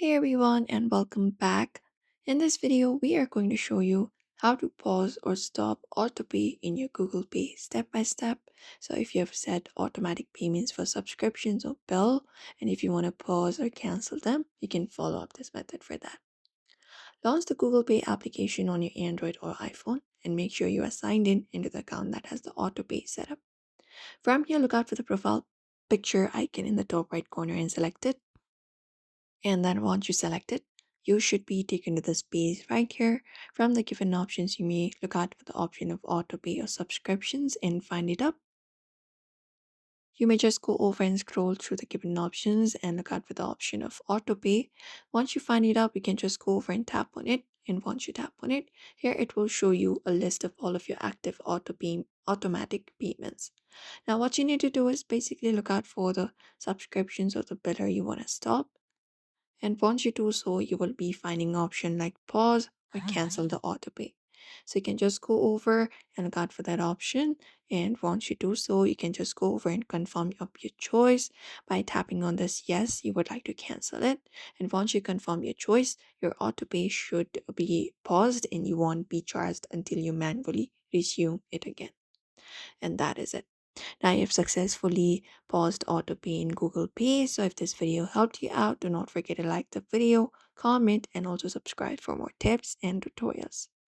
Hey everyone, and welcome back. In this video, we are going to show you how to pause or stop autopay in your Google Pay step by step. So, if you have set automatic payments for subscriptions or bill, and if you want to pause or cancel them, you can follow up this method for that. Launch the Google Pay application on your Android or iPhone and make sure you are signed in into the account that has the autopay setup. From here, look out for the profile picture icon in the top right corner and select it. And then once you select it, you should be taken to the space right here. From the given options, you may look out for the option of auto pay or subscriptions and find it up. You may just go over and scroll through the given options and look out for the option of auto pay. Once you find it up, you can just go over and tap on it. And once you tap on it, here it will show you a list of all of your active auto pay automatic payments. Now, what you need to do is basically look out for the subscriptions or the biller you want to stop, and once you do so, you will be finding option like pause or cancel the autopay. So you can just go over and look out for that option. And once you do so, you can just go over and confirm your choice by tapping on this yes, you would like to cancel it. And once you confirm your choice, your autopay should be paused and you won't be charged until you manually resume it again. And that is it. Now you've successfully paused autopay in Google Pay. So if this video helped you out, do not forget to like the video, comment, and also subscribe for more tips and tutorials.